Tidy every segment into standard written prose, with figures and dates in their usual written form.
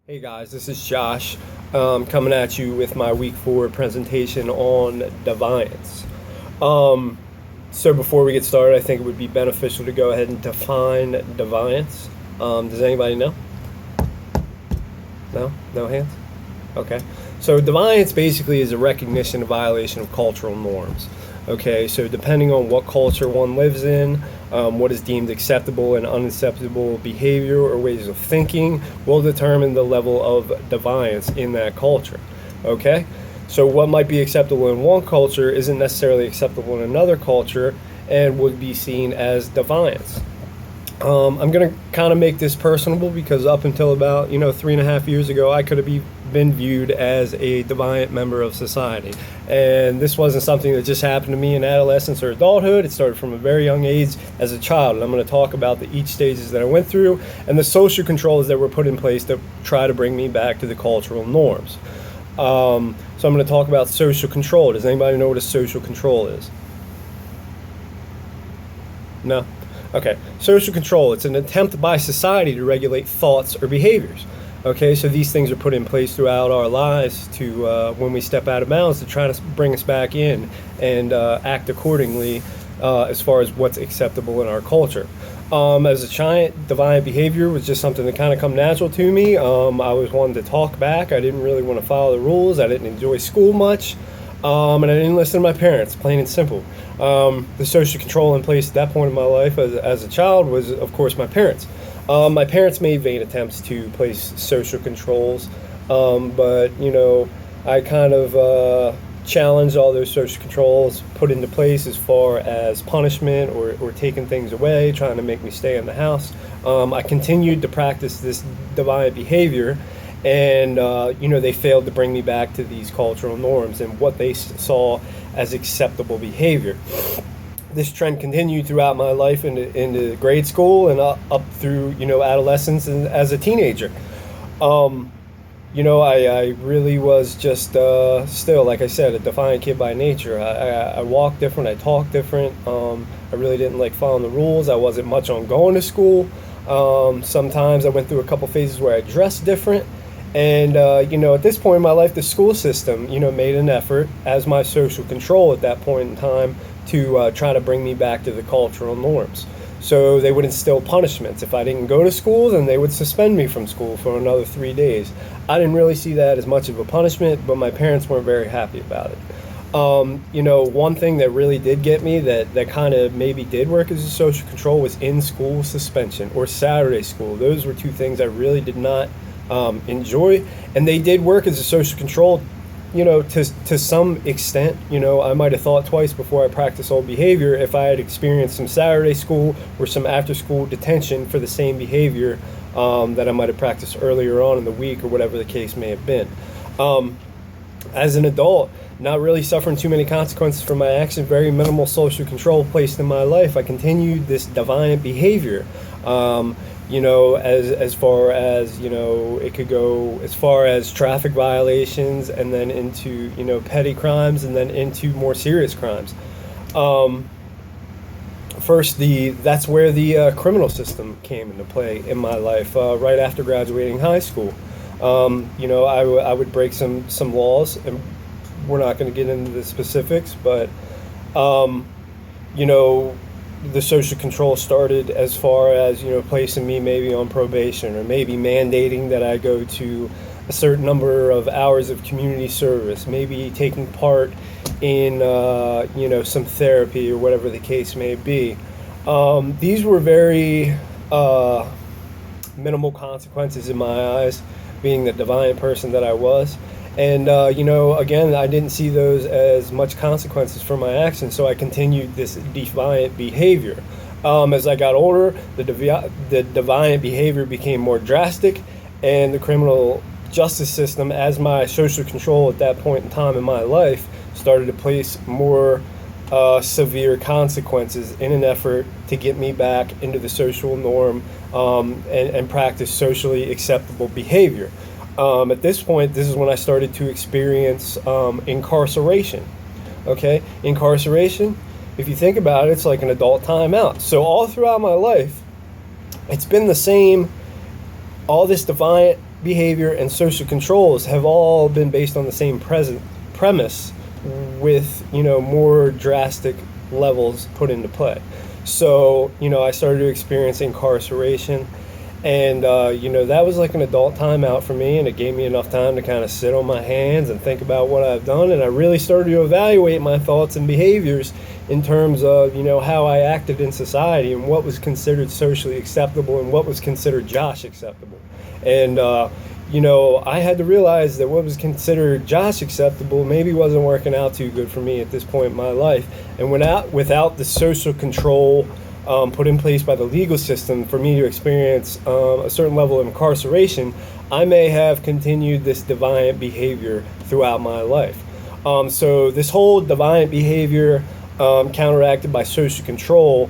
Hey guys, this is Josh coming at you with my week 4 presentation on Deviance. Um, so before we get started, I think it would be beneficial to go ahead and define Deviance. Does anybody know? No? No hands? Okay. So defiance basically is a recognition of violation of cultural norms. Okay, so depending on what culture one lives in, what is deemed acceptable and unacceptable behavior or ways of thinking will determine the level of defiance in that culture. Okay, so what might be acceptable in one culture isn't necessarily acceptable in another culture and would be seen as defiance. I'm going to kind of make this personable because up until about 3.5 years ago, I could have been viewed as a deviant member of society, and this wasn't something that just happened to me in adolescence or adulthood. It started from a very young age as a child, and I'm going to talk about each stages that I went through and the social controls that were put in place to try to bring me back to the cultural norms. So I'm going to talk about social control. Does anybody know what a social control is? No? Okay, social control, it's an attempt by society to regulate thoughts or behaviors. Okay, so these things are put in place throughout our lives to, when we step out of bounds, to try to bring us back in and act accordingly as far as what's acceptable in our culture. As a child, defiant behavior was just something that kind of come natural to me. I was wanting to talk back. I didn't really want to follow the rules. I didn't enjoy school much. And I didn't listen to my parents, plain and simple. The social control in place at that point in my life as a child was, of course, my parents. My parents made vain attempts to place social controls, but, I kind of challenged all those social controls put into place as far as punishment or taking things away, trying to make me stay in the house. I continued to practice this deviant behavior, and they failed to bring me back to these cultural norms and what they saw as acceptable behavior. This trend continued throughout my life into grade school and up through adolescence and as a teenager. I really was just still, like I said, a defiant kid by nature. I walked different, I talked different. I really didn't like following the rules. I wasn't much on going to school. Sometimes I went through a couple phases where I dressed different. And, at this point in my life, the school system, made an effort as my social control at that point in time to try to bring me back to the cultural norms. So they would instill punishments. If I didn't go to school, then they would suspend me from school for another 3 days. I didn't really see that as much of a punishment, but my parents weren't very happy about it. One thing that really did get me that kind of maybe did work as a social control was in-school suspension or Saturday school. Those were two things I really did not enjoy, and they did work as a social control, to some extent. I might have thought twice before I practiced old behavior if I had experienced some Saturday school or some after-school detention for the same behavior that I might have practiced earlier on in the week or whatever the case may have been. As an adult, not really suffering too many consequences for my actions, very minimal social control placed in my life, I continued this defiant behavior. As far as, it could go as far as traffic violations and then into, petty crimes and then into more serious crimes. That's where the criminal system came into play in my life, right after graduating high school. I would break some laws, and we're not going to get into the specifics, but, the social control started as far as, placing me maybe on probation or maybe mandating that I go to a certain number of hours of community service, maybe taking part in, some therapy or whatever the case may be. These were very minimal consequences in my eyes, being the defiant person that I was. And, again, I didn't see those as much consequences for my actions, so I continued this defiant behavior. As I got older, the defiant behavior became more drastic, and the criminal justice system, as my social control at that point in time in my life, started to place more severe consequences in an effort to get me back into the social norm and practice socially acceptable behavior. At this point, this is when I started to experience incarceration. Okay, incarceration, if you think about it, it's like an adult timeout. So all throughout my life, it's been the same, all this defiant behavior and social controls have all been based on the same present premise, with more drastic levels put into play. So I started to experience incarceration, and that was like an adult timeout for me, and it gave me enough time to kind of sit on my hands and think about what I've done, and I really started to evaluate my thoughts and behaviors in terms of how I acted in society and what was considered socially acceptable and what was considered Josh acceptable. And I had to realize that what was considered Josh acceptable maybe wasn't working out too good for me at this point in my life. And without the social control put in place by the legal system for me to experience a certain level of incarceration, I may have continued this deviant behavior throughout my life. So this whole deviant behavior counteracted by social control,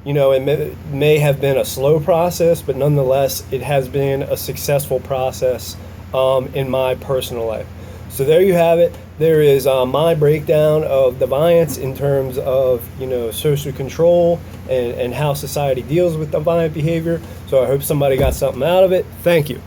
it may have been a slow process, but nonetheless, it has been a successful process in my personal life. So there you have it. There is my breakdown of Deviance in terms of social control and how society deals with deviant behavior. So I hope somebody got something out of it. Thank you.